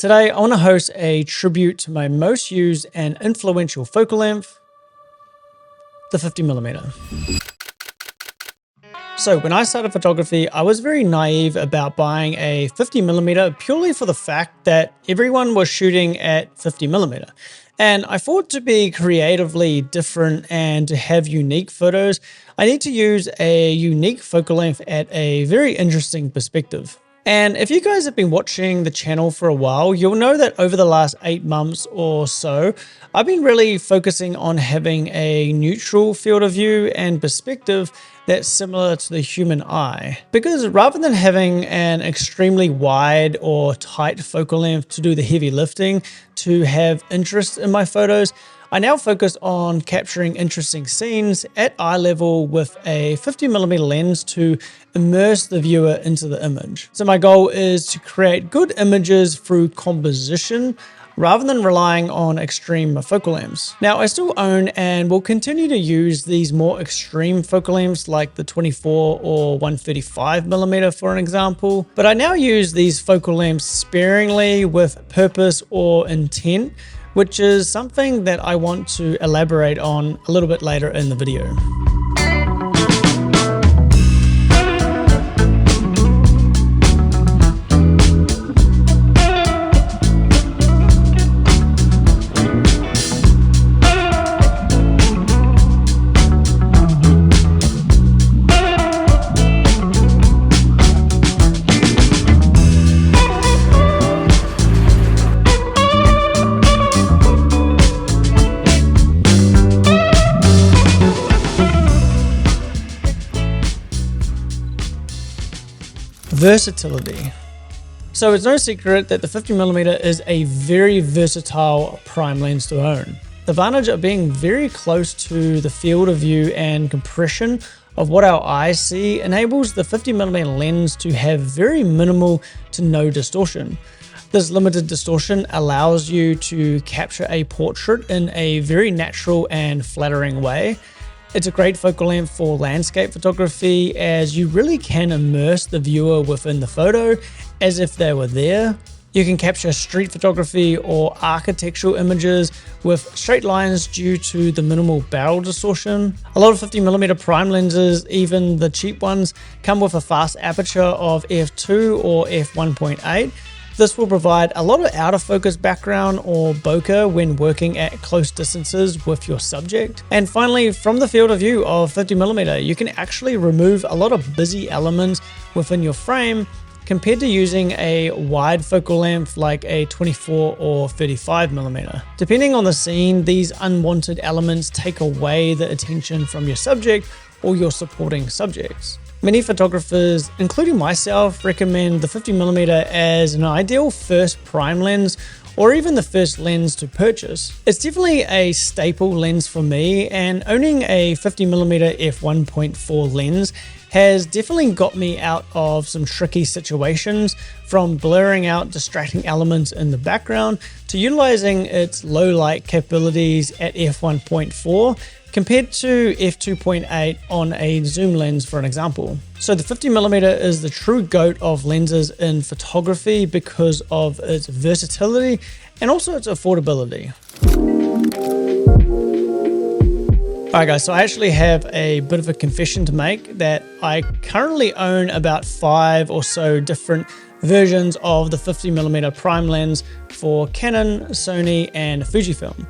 Today, I want to host a tribute to my most used and influential focal length, the 50mm. So when I started photography, I was very naive about buying a 50mm purely for the fact that everyone was shooting at 50mm. And I thought to be creatively different and to have unique photos, I need to use a unique focal length at a very interesting perspective. And if you guys have been watching the channel for a while, you'll know that over the last 8 months or so, I've been really focusing on having a neutral field of view and perspective that's similar to the human eye. Because rather than having an extremely wide or tight focal length to do the heavy lifting to have interest in my photos, I now focus on capturing interesting scenes at eye level with a 50mm lens to immerse the viewer into the image. So my goal is to create good images through composition rather than relying on extreme focal lengths. Now, I still own and will continue to use these more extreme focal lengths like the 24 or 135mm for an example, but I now use these focal lengths sparingly with purpose or intent, which is something that I want to elaborate on a little bit later in the video. Versatility. So it's no secret that the 50mm is a very versatile prime lens to own. The advantage of being very close to the field of view and compression of what our eyes see enables the 50mm lens to have very minimal to no distortion. This limited distortion allows you to capture a portrait in a very natural and flattering way. It's a great focal length for landscape photography as you really can immerse the viewer within the photo as if they were there. You can capture street photography or architectural images with straight lines due to the minimal barrel distortion. A lot of 50mm prime lenses, even the cheap ones, come with a fast aperture of f2 or f1.8. This will provide a lot of out of focus background or bokeh when working at close distances with your subject. And finally, from the field of view of 50mm, you can actually remove a lot of busy elements within your frame compared to using a wide focal length like a 24 or 35mm. Depending on the scene, these unwanted elements take away the attention from your subject or your supporting subjects. Many photographers, including myself, recommend the 50mm as an ideal first prime lens or even the first lens to purchase. It's definitely a staple lens for me, and owning a 50mm f1.4 lens has definitely got me out of some tricky situations, from blurring out distracting elements in the background to utilizing its low light capabilities at f1.4 compared to f2.8 on a zoom lens for an example. So the 50mm is the true GOAT of lenses in photography because of its versatility and also its affordability. Alright guys, so I actually have a bit of a confession to make that I currently own about 5 or so different versions of the 50mm prime lens for Canon, Sony and Fujifilm.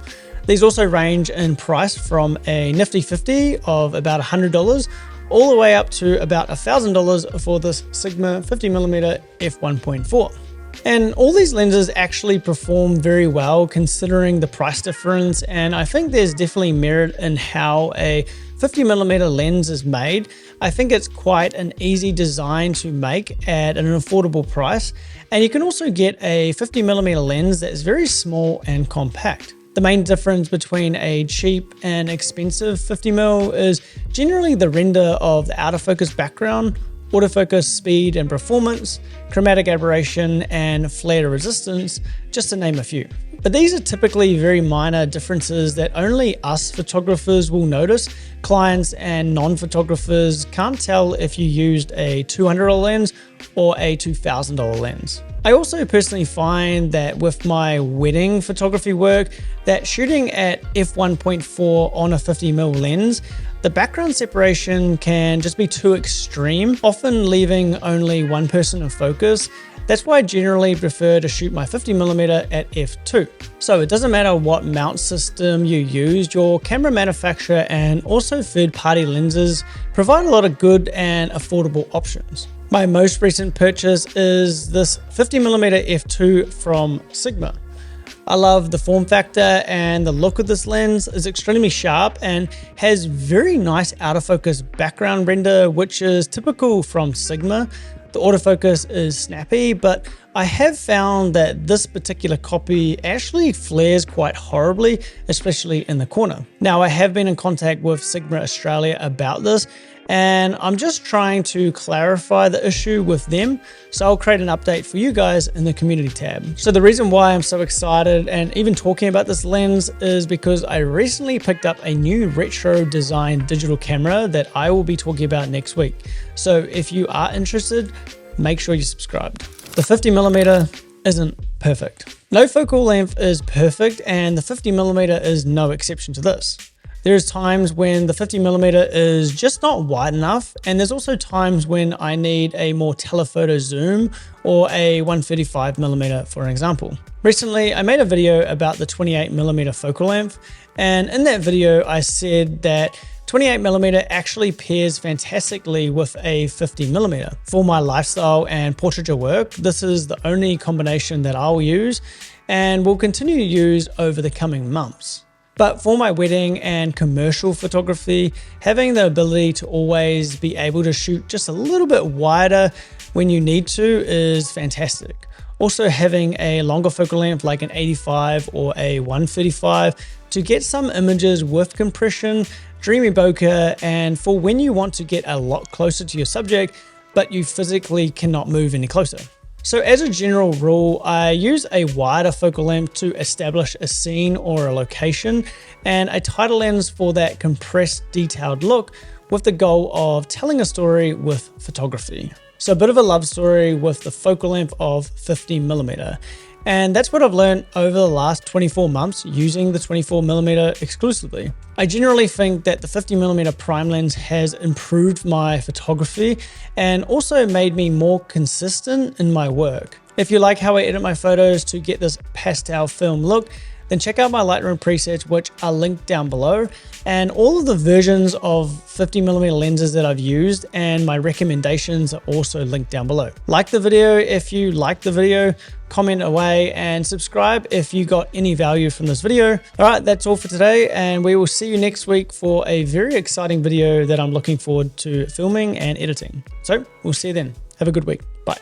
These also range in price from a nifty 50 of about $100 all the way up to about $1,000 for this Sigma 50mm f1.4. And all these lenses actually perform very well considering the price difference, and I think there's definitely merit in how a 50mm lens is made. I think it's quite an easy design to make at an affordable price, and you can also get a 50mm lens that is very small and compact. The main difference between a cheap and expensive 50mm is generally the render of the out of focus background, autofocus speed and performance, chromatic aberration, and flare resistance, just to name a few. But these are typically very minor differences that only us photographers will notice. Clients and non-photographers can't tell if you used a $200 lens or a $2,000 lens. I also personally find that with my wedding photography work, that shooting at f1.4 on a 50mm lens, the background separation can just be too extreme, often leaving only one person in focus. That's why I generally prefer to shoot my 50mm at f2. So it doesn't matter what mount system you use, your camera manufacturer and also third-party lenses provide a lot of good and affordable options. My most recent purchase is this 50mm f2 from Sigma. I love the form factor and the look of this lens is extremely sharp and has very nice out of focus background render, which is typical from Sigma. The autofocus is snappy, but I have found that this particular copy actually flares quite horribly, especially in the corner. Now, I have been in contact with Sigma Australia about this, and I'm just trying to clarify the issue with them, so I'll create an update for you guys in the community tab. So the reason why I'm so excited and even talking about this lens is because I recently picked up a new retro design digital camera that I will be talking about next week. So if you are interested, make sure you're subscribed. The 50mm isn't perfect. No focal length is perfect, and the 50mm is no exception to this. There's times when the 50mm is just not wide enough, and there's also times when I need a more telephoto zoom or a 135mm for an example. Recently, I made a video about the 28mm focal length, and in that video I said that 28mm actually pairs fantastically with a 50mm. For my lifestyle and portraiture work, this is the only combination that I'll use and will continue to use over the coming months. But for my wedding and commercial photography, having the ability to always be able to shoot just a little bit wider when you need to is fantastic. Also having a longer focal length like an 85 or a 135 to get some images with compression, dreamy bokeh, and for when you want to get a lot closer to your subject, but you physically cannot move any closer. So as a general rule, I use a wider focal length to establish a scene or a location, and a tighter lens for that compressed, detailed look with the goal of telling a story with photography. So a bit of a love story with the focal length of 50mm. And that's what I've learned over the last 24 months using the 24mm exclusively. I generally think that the 50mm prime lens has improved my photography and also made me more consistent in my work. If you like how I edit my photos to get this pastel film look, then check out my Lightroom presets, which are linked down below, and all of the versions of 50mm lenses that I've used and my recommendations are also linked down below. Like the video if you liked the video, comment away, and subscribe if you got any value from this video. All right, that's all for today, and we will see you next week for a very exciting video that I'm looking forward to filming and editing. So we'll see you then. Have a good week. Bye.